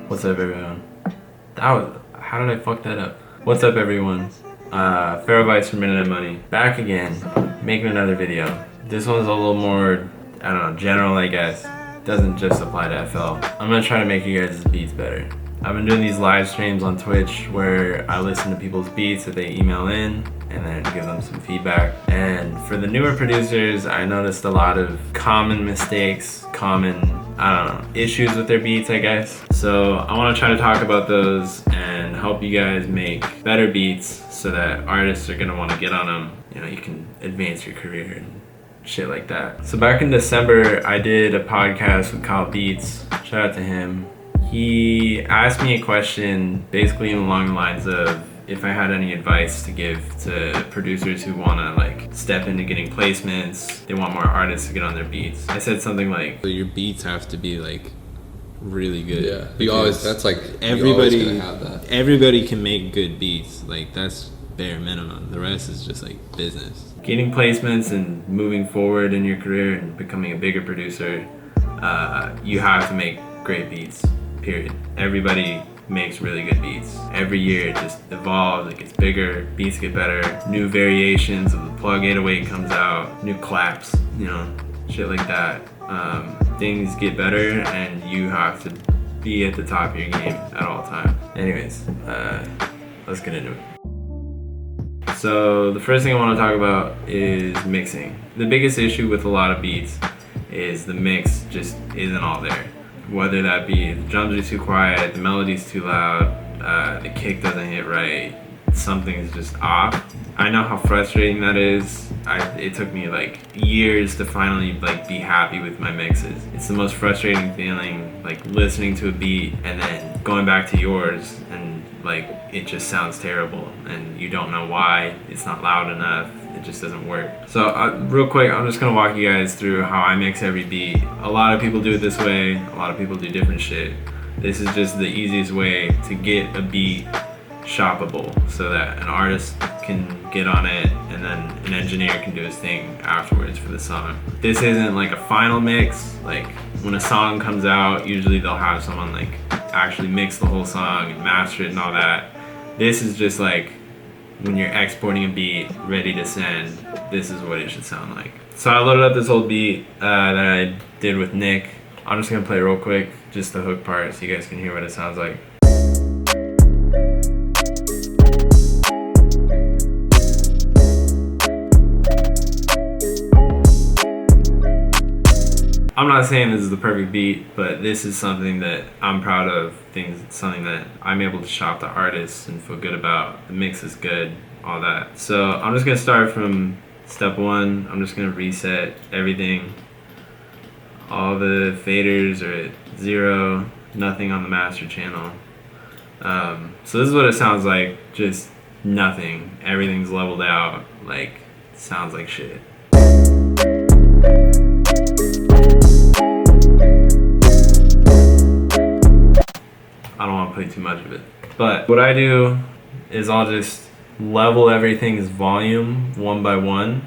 What's up, everyone? How did I fuck that up? What's up, everyone? Pharaoh from Internet Money, back again, making another video. This one's a little more, I don't know, general, I guess. Doesn't just apply to FL. I'm gonna try to make you guys' beats better. I've been doing these live streams on Twitch where I listen to people's beats that they email in and then give them some feedback. And for the newer producers, I noticed a lot of common mistakes, issues with their beats, I guess. So I want to try to talk about those and help you guys make better beats so that artists are gonna want to get on them. You know, you can advance your career and shit like that. So back in December, I did a podcast with Kyle Beats. Shout out to him. He asked me a question basically along the lines of if I had any advice to give to producers who want to like step into getting placements, they want more artists to get on their beats. I said something like, your beats have to be like really good. Yeah, you always, that's like, everybody have that. Everybody can make good beats. Like, that's bare minimum. The rest is just like business. Getting placements and moving forward in your career and becoming a bigger producer, you have to make great beats, period. Everybody makes really good beats. Every year it just evolves, it gets bigger, beats get better, new variations of the plug 808 comes out, new claps, you know, shit like that. Things get better and you have to be at the top of your game at all times. Anyways, let's get into it. So the first thing I want to talk about is mixing. The biggest issue with a lot of beats is the mix just isn't all there. Whether that be the drums are too quiet, the melody's too loud, the kick doesn't hit right, something's just off. I know how frustrating that is. It took me like years to finally like be happy with my mixes. It's the most frustrating feeling, like listening to a beat and then going back to yours and like it just sounds terrible and you don't know why. It's not loud enough. It just doesn't work. So real quick, I'm just gonna walk you guys through how I mix every beat. A lot of people do it this way. A lot of people do different shit. This is just the easiest way to get a beat shoppable so that an artist can get on it and then an engineer can do his thing afterwards for the song. This isn't like a final mix. Like when a song comes out, usually they'll have someone like actually mix the whole song and master it and all that. This is just like when you're exporting a beat ready to send, this is what it should sound like. So I loaded up this old beat that I did with Nick. I'm just gonna play real quick, just the hook part so you guys can hear what it sounds like. I'm not saying this is the perfect beat, but this is something that I'm proud of. Something that I'm able to shop to artists and feel good about. The mix is good, all that. So I'm just gonna start from step one. I'm just gonna reset everything. All the faders are at 0, nothing on the master channel. So this is what it sounds like, just nothing. Everything's leveled out, like, sounds like shit. I don't want to play too much of it. But what I do is I'll just level everything's volume one by one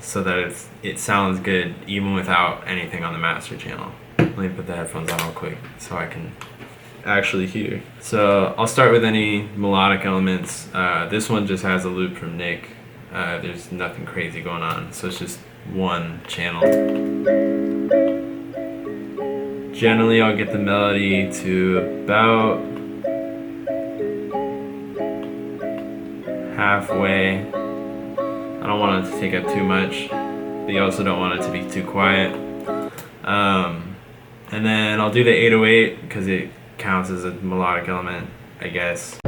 so that it sounds good even without anything on the master channel. Let me put the headphones on real quick so I can actually hear. So I'll start with any melodic elements. This one just has a loop from Nick. There's nothing crazy going on, so it's just one channel. Generally, I'll get the melody to about halfway. I don't want it to take up too much, but you also don't want it to be too quiet. And then I'll do the 808 because it counts as a melodic element, I guess.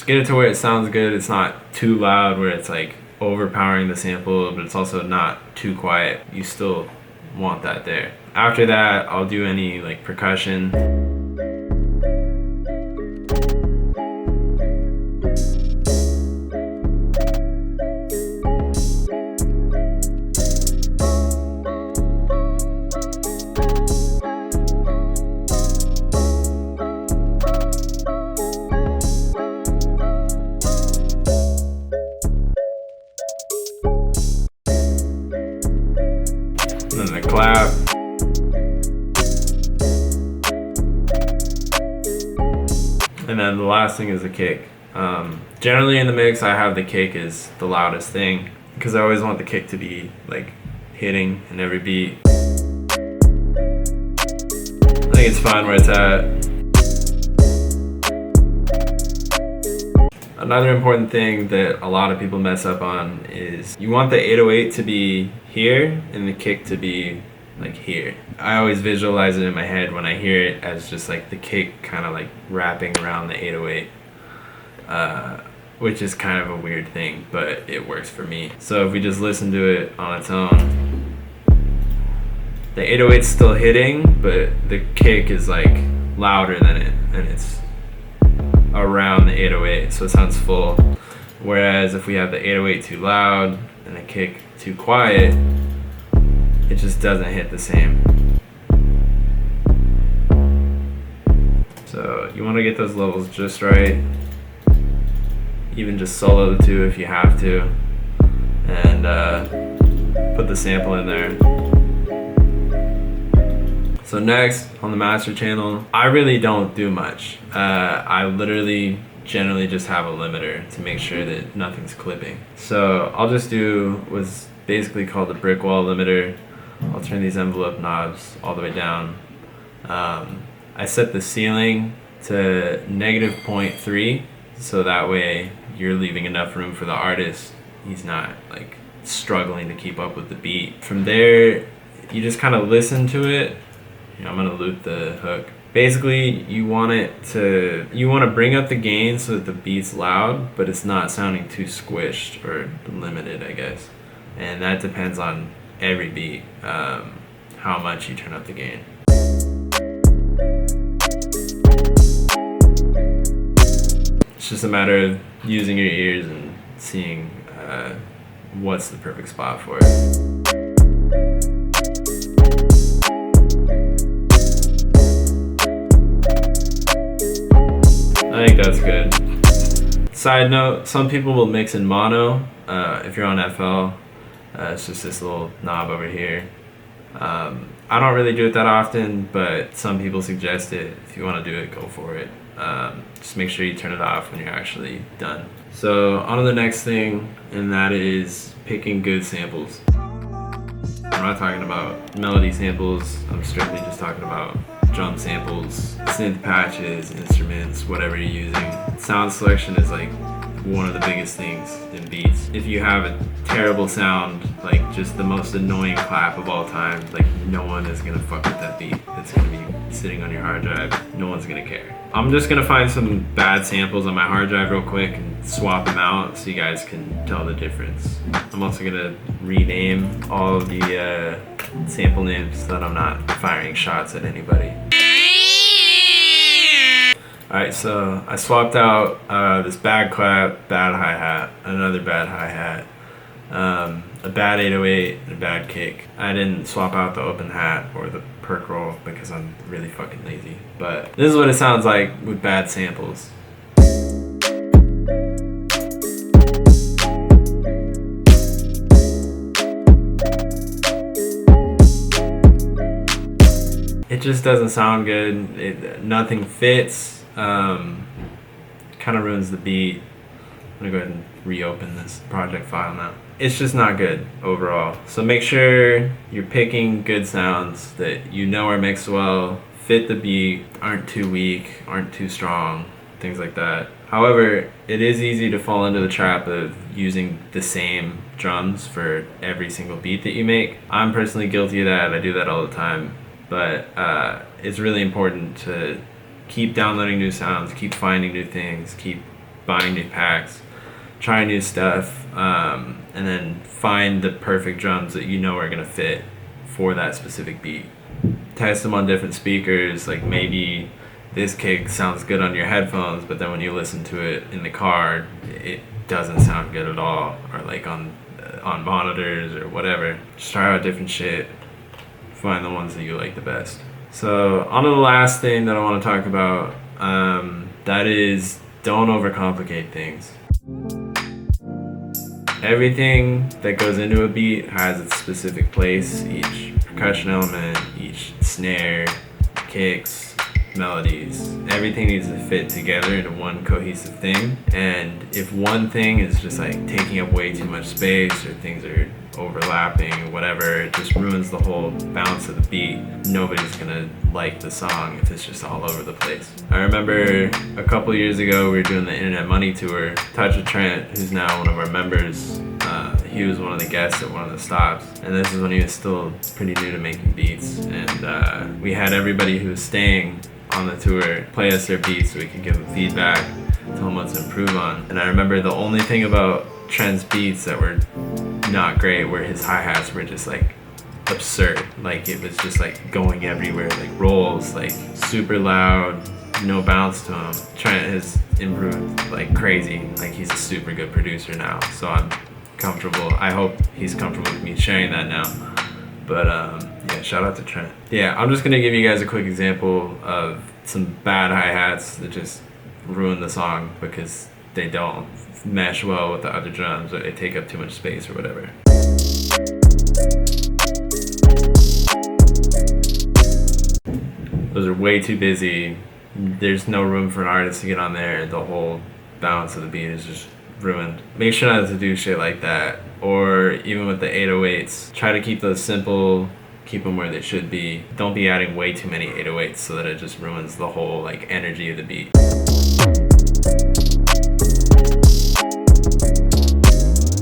Get it to where it sounds good. It's not too loud where it's like overpowering the sample, but it's also not too quiet. You still want that there. After that, I'll do any like percussion. And then the last thing is the kick. Generally in the mix, I have the kick as the loudest thing because I always want the kick to be like hitting in every beat. I think it's fine where it's at. Another important thing that a lot of people mess up on is you want the 808 to be here and the kick to be like here. I always visualize it in my head when I hear it as just like the kick kind of like wrapping around the 808, which is kind of a weird thing, but it works for me. So if we just listen to it on its own, the 808's still hitting, but the kick is like louder than it, and it's around the 808, so it sounds full. Whereas if we have the 808 too loud and the kick too quiet, it just doesn't hit the same. So you want to get those levels just right. Even just solo the two if you have to, and put the sample in there. So next on the master channel, I really don't do much. I literally generally just have a limiter to make sure that nothing's clipping. So I'll just do what's basically called the brick wall limiter. I'll turn these envelope knobs all the way down. I set the ceiling to -0.3, so that way you're leaving enough room for the artist. He's not like struggling to keep up with the beat. From there, you just kind of listen to it. I'm gonna loop the hook. Basically, you want to bring up the gain so that the beat's loud, but it's not sounding too squished or limited, I guess. And that depends on every beat, how much you turn up the gain. It's just a matter of using your ears and seeing what's the perfect spot for it. I think that's good. Side note, some people will mix in mono. If you're on FL, it's just this little knob over here. I don't really do it that often, but some people suggest it. If you want to do it, go for it. Just make sure you turn it off when you're actually done. So on to the next thing, and that is picking good samples. I'm not talking about melody samples, I'm strictly just talking about drum samples, synth patches, instruments, whatever you're using. Sound selection is like one of the biggest things in beats. If you have a terrible sound, like just the most annoying clap of all time, like no one is gonna fuck with that beat. It's gonna be sitting on your hard drive. No one's gonna care. I'm just gonna find some bad samples on my hard drive real quick and swap them out so you guys can tell the difference. I'm also gonna rename all of the sample names so that I'm not firing shots at anybody. Alright, so I swapped out this bad clap, bad hi-hat, another bad hi-hat, a bad 808, and a bad kick. I didn't swap out the open hat or the perk roll because I'm really fucking lazy. But this is what it sounds like with bad samples. It just doesn't sound good. Nothing fits. Kind of ruins the beat. I'm gonna go ahead and reopen this project file now. It's just not good overall. So make sure you're picking good sounds that you know are mixed well, fit the beat, aren't too weak, aren't too strong, things like that. However, it is easy to fall into the trap of using the same drums for every single beat that you make. I'm personally guilty of that. I do that all the time. But it's really important to keep downloading new sounds, keep finding new things, keep buying new packs, try new stuff, and then find the perfect drums that you know are gonna fit for that specific beat. Test them on different speakers, like maybe this kick sounds good on your headphones, but then when you listen to it in the car, it doesn't sound good at all, or like on monitors or whatever. Just try out different shit, find the ones that you like the best. So on to the last thing that I want to talk about, that is don't overcomplicate things. Everything that goes into a beat has its specific place, each percussion element, each snare, kicks, melodies. Everything needs to fit together into one cohesive thing. And if one thing is just like taking up way too much space, or things are overlapping or whatever, it just ruins the whole balance of the beat. Nobody's gonna like the song if it's just all over the place. I remember a couple years ago we were doing the Internet Money tour. Touch with Trent, who's now one of our members, he was one of the guests at one of the stops, and this is when he was still pretty new to making beats. And we had everybody who was staying on the tour play us their beats so we could give them feedback, tell them what to improve on. And I remember the only thing about Trent's beats that were not great were his hi-hats were just like absurd. Like it was just like going everywhere, like rolls, like super loud, no bounce to him. Trent has improved like crazy. Like he's a super good producer now, so I'm comfortable. I hope he's comfortable with me sharing that now. But yeah, shout out to Trent. Yeah, I'm just gonna give you guys a quick example of some bad hi-hats that just ruin the song because they don't mesh well with the other drums, or they take up too much space or whatever. Those are way too busy. There's no room for an artist to get on there. The whole balance of the beat is just ruined. Make sure not to do shit like that. Or even with the 808s, try to keep those simple, keep them where they should be. Don't be adding way too many 808s so that it just ruins the whole like energy of the beat.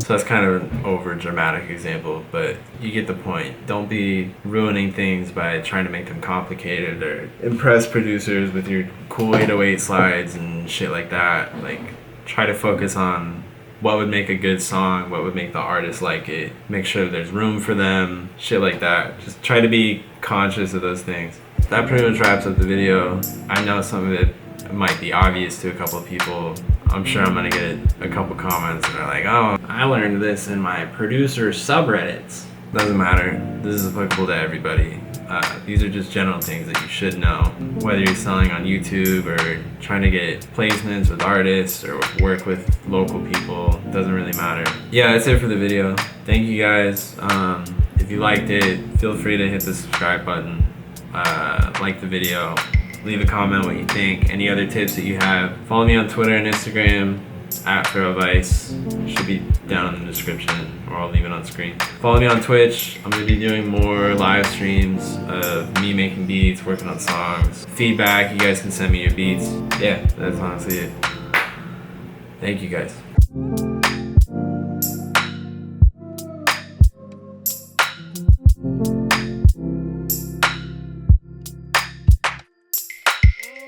So that's kind of an over dramatic example, but you get the point. Don't be ruining things by trying to make them complicated or impress producers with your cool 808 slides and shit like that. Like, try to focus on what would make a good song, what would make the artist like it, make sure there's room for them, shit like that. Just try to be conscious of those things. That pretty much wraps up the video. I know some of it might be obvious to a couple of people. I'm sure I'm gonna get a couple comments that are like, oh, I learned this in my producer subreddits. Doesn't matter. This is applicable to everybody. These are just general things that you should know. Whether you're selling on YouTube or trying to get placements with artists or work with local people, doesn't really matter. Yeah, that's it for the video. Thank you guys. If you liked it, feel free to hit the subscribe button, like the video, leave a comment what you think, any other tips that you have. Follow me on Twitter and Instagram, @Pharaoh. Should be down in the description, or I'll leave it on screen. Follow me on Twitch. I'm gonna be doing more live streams of me making beats, working on songs. Feedback, you guys can send me your beats. Yeah, that's honestly it. Thank you guys.